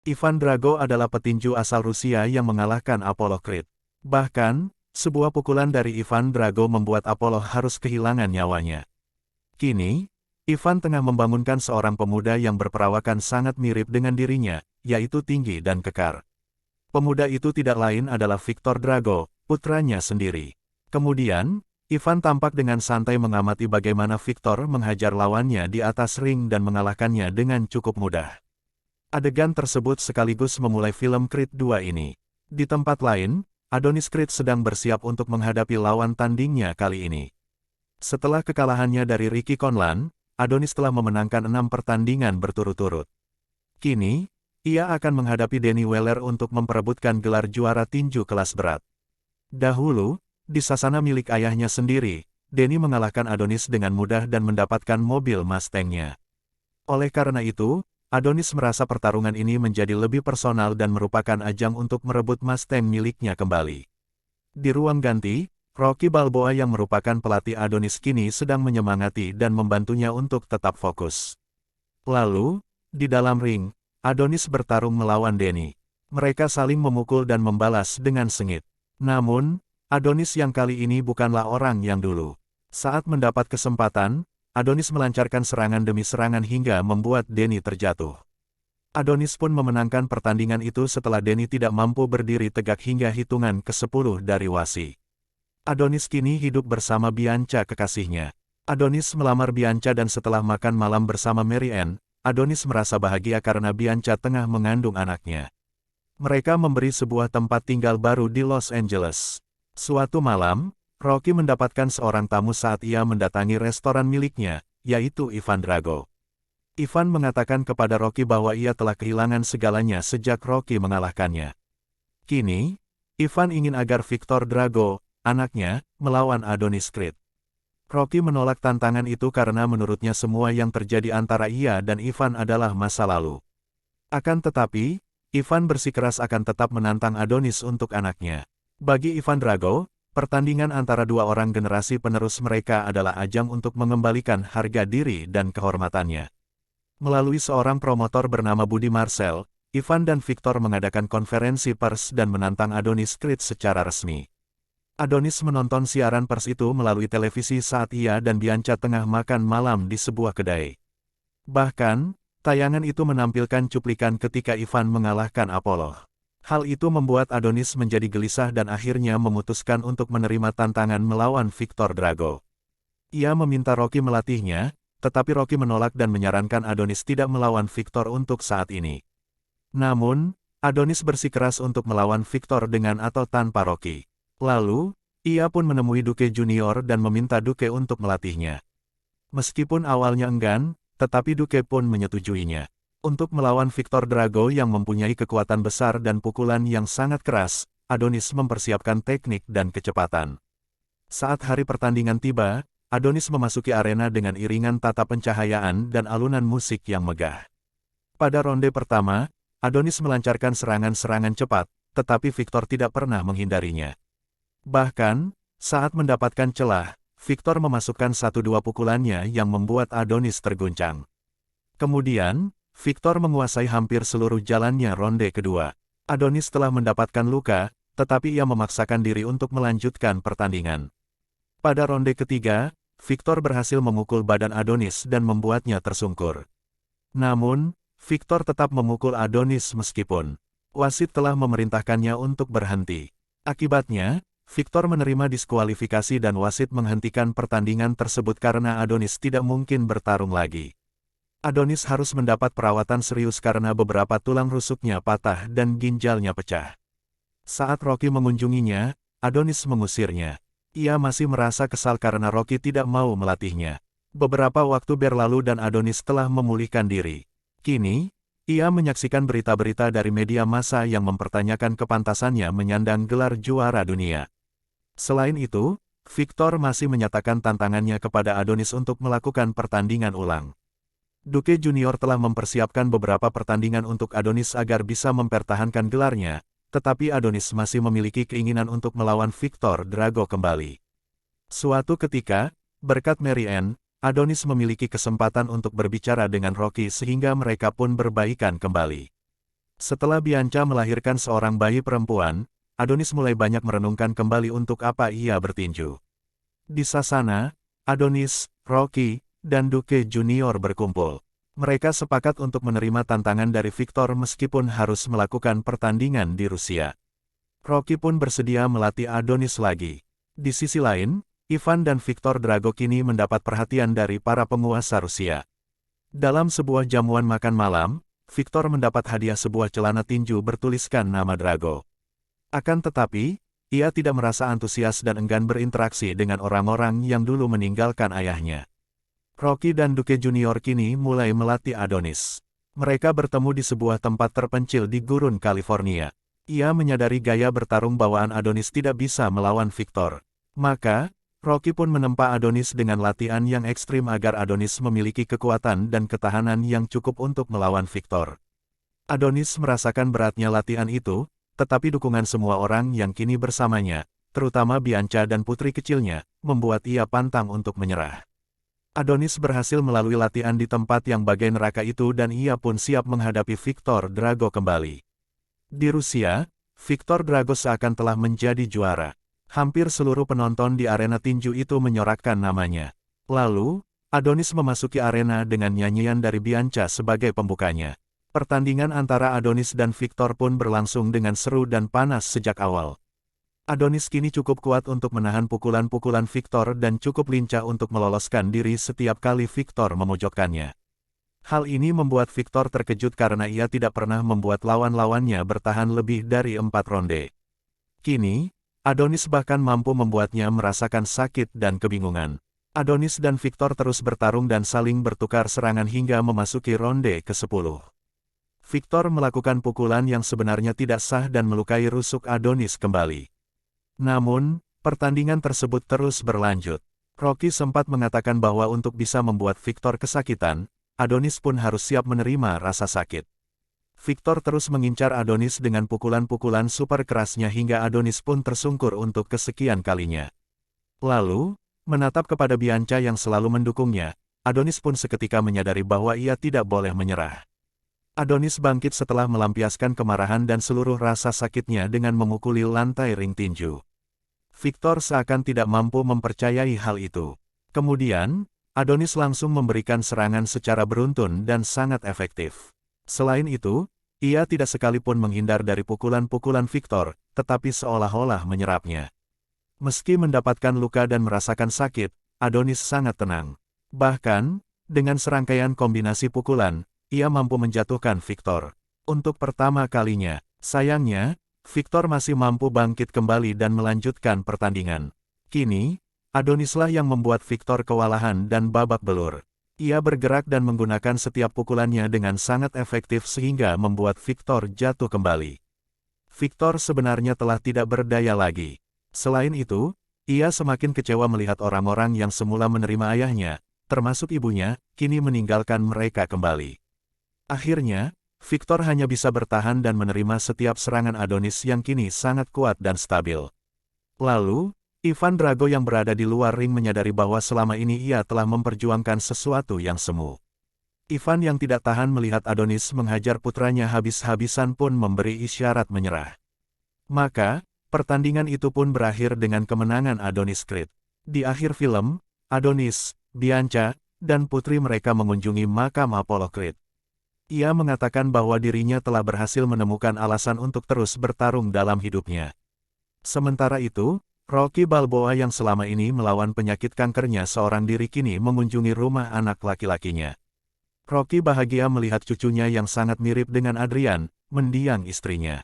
Ivan Drago adalah petinju asal Rusia yang mengalahkan Apollo Creed. Bahkan, sebuah pukulan dari Ivan Drago membuat Apollo harus kehilangan nyawanya. Kini, Ivan tengah membangunkan seorang pemuda yang berperawakan sangat mirip dengan dirinya, yaitu tinggi dan kekar. Pemuda itu tidak lain adalah Viktor Drago, putranya sendiri. Kemudian, Ivan tampak dengan santai mengamati bagaimana Viktor menghajar lawannya di atas ring dan mengalahkannya dengan cukup mudah. Adegan tersebut sekaligus memulai film Creed 2 ini. Di tempat lain, Adonis Creed sedang bersiap untuk menghadapi lawan tandingnya kali ini. Setelah kekalahannya dari Ricky Conlan, Adonis telah memenangkan 6 pertandingan berturut-turut. Kini, ia akan menghadapi Danny Weller untuk memperebutkan gelar juara tinju kelas berat. Dahulu, di sasana milik ayahnya sendiri, Danny mengalahkan Adonis dengan mudah dan mendapatkan mobil Mustang-nya. Oleh karena itu, Adonis merasa pertarungan ini menjadi lebih personal dan merupakan ajang untuk merebut Mustang miliknya kembali. Di ruang ganti, Rocky Balboa yang merupakan pelatih Adonis kini sedang menyemangati dan membantunya untuk tetap fokus. Lalu, di dalam ring, Adonis bertarung melawan Danny. Mereka saling memukul dan membalas dengan sengit. Namun, Adonis yang kali ini bukanlah orang yang dulu. Saat mendapat kesempatan, Adonis melancarkan serangan demi serangan hingga membuat Danny terjatuh. Adonis pun memenangkan pertandingan itu setelah Danny tidak mampu berdiri tegak hingga hitungan ke-10 dari wasit. Adonis kini hidup bersama Bianca kekasihnya. Adonis melamar Bianca dan setelah makan malam bersama Mary Ann, Adonis merasa bahagia karena Bianca tengah mengandung anaknya. Mereka memberi sebuah tempat tinggal baru di Los Angeles. Suatu malam, Rocky mendapatkan seorang tamu saat ia mendatangi restoran miliknya, yaitu Ivan Drago. Ivan mengatakan kepada Rocky bahwa ia telah kehilangan segalanya sejak Rocky mengalahkannya. Kini, Ivan ingin agar Viktor Drago, anaknya, melawan Adonis Creed. Rocky menolak tantangan itu karena menurutnya semua yang terjadi antara ia dan Ivan adalah masa lalu. Akan tetapi, Ivan bersikeras akan tetap menantang Adonis untuk anaknya. Bagi Ivan Drago, pertandingan antara dua orang generasi penerus mereka adalah ajang untuk mengembalikan harga diri dan kehormatannya. Melalui seorang promotor bernama Buddy Marcel, Ivan dan Viktor mengadakan konferensi pers dan menantang Adonis Creed secara resmi. Adonis menonton siaran pers itu melalui televisi saat ia dan Bianca tengah makan malam di sebuah kedai. Bahkan, tayangan itu menampilkan cuplikan ketika Ivan mengalahkan Apollo. Hal itu membuat Adonis menjadi gelisah dan akhirnya memutuskan untuk menerima tantangan melawan Viktor Drago. Ia meminta Rocky melatihnya, tetapi Rocky menolak dan menyarankan Adonis tidak melawan Viktor untuk saat ini. Namun, Adonis bersikeras untuk melawan Viktor dengan atau tanpa Rocky. Lalu, ia pun menemui Duque Junior dan meminta Duque untuk melatihnya. Meskipun awalnya enggan, tetapi Duque pun menyetujuinya. Untuk melawan Viktor Drago yang mempunyai kekuatan besar dan pukulan yang sangat keras, Adonis mempersiapkan teknik dan kecepatan. Saat hari pertandingan tiba, Adonis memasuki arena dengan iringan tata pencahayaan dan alunan musik yang megah. Pada ronde pertama, Adonis melancarkan serangan-serangan cepat, tetapi Viktor tidak pernah menghindarinya. Bahkan, saat mendapatkan celah, Viktor memasukkan 1-2 pukulannya yang membuat Adonis terguncang. Kemudian, Viktor menguasai hampir seluruh jalannya ronde kedua. Adonis telah mendapatkan luka, tetapi ia memaksakan diri untuk melanjutkan pertandingan. Pada ronde ketiga, Viktor berhasil memukul badan Adonis dan membuatnya tersungkur. Namun, Viktor tetap memukul Adonis meskipun wasit telah memerintahkannya untuk berhenti. Akibatnya, Viktor menerima diskualifikasi dan wasit menghentikan pertandingan tersebut karena Adonis tidak mungkin bertarung lagi. Adonis harus mendapat perawatan serius karena beberapa tulang rusuknya patah dan ginjalnya pecah. Saat Rocky mengunjunginya, Adonis mengusirnya. Ia masih merasa kesal karena Rocky tidak mau melatihnya. Beberapa waktu berlalu dan Adonis telah memulihkan diri. Kini, ia menyaksikan berita-berita dari media massa yang mempertanyakan kepantasannya menyandang gelar juara dunia. Selain itu, Viktor masih menyatakan tantangannya kepada Adonis untuk melakukan pertandingan ulang. Duque Junior telah mempersiapkan beberapa pertandingan untuk Adonis agar bisa mempertahankan gelarnya, tetapi Adonis masih memiliki keinginan untuk melawan Viktor Drago kembali. Suatu ketika, berkat Mary Ann, Adonis memiliki kesempatan untuk berbicara dengan Rocky sehingga mereka pun berbaikan kembali. Setelah Bianca melahirkan seorang bayi perempuan, Adonis mulai banyak merenungkan kembali untuk apa ia bertinju. Di Sasana, Adonis, Rocky, dan Duke Junior berkumpul. Mereka sepakat untuk menerima tantangan dari Victor meskipun harus melakukan pertandingan di Rusia. Rocky pun bersedia melatih Adonis lagi. Di sisi lain, Ivan dan Victor Drago kini mendapat perhatian dari para penguasa Rusia. Dalam sebuah jamuan makan malam, Victor mendapat hadiah sebuah celana tinju bertuliskan nama Drago. Akan tetapi, ia tidak merasa antusias dan enggan berinteraksi dengan orang-orang yang dulu meninggalkan ayahnya. Rocky dan Duke Junior kini mulai melatih Adonis. Mereka bertemu di sebuah tempat terpencil di gurun California. Ia menyadari gaya bertarung bawaan Adonis tidak bisa melawan Victor. Maka, Rocky pun menempa Adonis dengan latihan yang ekstrim agar Adonis memiliki kekuatan dan ketahanan yang cukup untuk melawan Victor. Adonis merasakan beratnya latihan itu, tetapi dukungan semua orang yang kini bersamanya, terutama Bianca dan putri kecilnya, membuat ia pantang untuk menyerah. Adonis berhasil melalui latihan di tempat yang bagai neraka itu dan ia pun siap menghadapi Victor Drago kembali. Di Rusia, Victor Drago seakan telah menjadi juara. Hampir seluruh penonton di arena tinju itu menyorakkan namanya. Lalu, Adonis memasuki arena dengan nyanyian dari Bianca sebagai pembukanya. Pertandingan antara Adonis dan Victor pun berlangsung dengan seru dan panas sejak awal. Adonis kini cukup kuat untuk menahan pukulan-pukulan Victor dan cukup lincah untuk meloloskan diri setiap kali Victor memojokkannya. Hal ini membuat Victor terkejut karena ia tidak pernah membuat lawan-lawannya bertahan lebih dari 4 ronde. Kini, Adonis bahkan mampu membuatnya merasakan sakit dan kebingungan. Adonis dan Victor terus bertarung dan saling bertukar serangan hingga memasuki ronde ke-10. Victor melakukan pukulan yang sebenarnya tidak sah dan melukai rusuk Adonis kembali. Namun, pertandingan tersebut terus berlanjut. Rocky sempat mengatakan bahwa untuk bisa membuat Victor kesakitan, Adonis pun harus siap menerima rasa sakit. Victor terus mengincar Adonis dengan pukulan-pukulan super kerasnya hingga Adonis pun tersungkur untuk kesekian kalinya. Lalu, menatap kepada Bianca yang selalu mendukungnya, Adonis pun seketika menyadari bahwa ia tidak boleh menyerah. Adonis bangkit setelah melampiaskan kemarahan dan seluruh rasa sakitnya dengan memukuli lantai ring tinju. Victor seakan tidak mampu mempercayai hal itu. Kemudian, Adonis langsung memberikan serangan secara beruntun dan sangat efektif. Selain itu, ia tidak sekalipun menghindar dari pukulan-pukulan Victor, tetapi seolah-olah menyerapnya. Meski mendapatkan luka dan merasakan sakit, Adonis sangat tenang. Bahkan, dengan serangkaian kombinasi pukulan, ia mampu menjatuhkan Victor. Untuk pertama kalinya, sayangnya, Victor masih mampu bangkit kembali dan melanjutkan pertandingan. Kini, Adonislah yang membuat Victor kewalahan dan babak belur. Ia bergerak dan menggunakan setiap pukulannya dengan sangat efektif sehingga membuat Victor jatuh kembali. Victor sebenarnya telah tidak berdaya lagi. Selain itu, ia semakin kecewa melihat orang-orang yang semula menerima ayahnya, termasuk ibunya, kini meninggalkan mereka kembali. Akhirnya, Victor hanya bisa bertahan dan menerima setiap serangan Adonis yang kini sangat kuat dan stabil. Lalu, Ivan Drago yang berada di luar ring menyadari bahwa selama ini ia telah memperjuangkan sesuatu yang semu. Ivan yang tidak tahan melihat Adonis menghajar putranya habis-habisan pun memberi isyarat menyerah. Maka, pertandingan itu pun berakhir dengan kemenangan Adonis Creed. Di akhir film, Adonis, Bianca, dan putri mereka mengunjungi makam Apollo Creed. Ia mengatakan bahwa dirinya telah berhasil menemukan alasan untuk terus bertarung dalam hidupnya. Sementara itu, Rocky Balboa yang selama ini melawan penyakit kankernya seorang diri kini mengunjungi rumah anak laki-lakinya. Rocky bahagia melihat cucunya yang sangat mirip dengan Adrian, mendiang istrinya.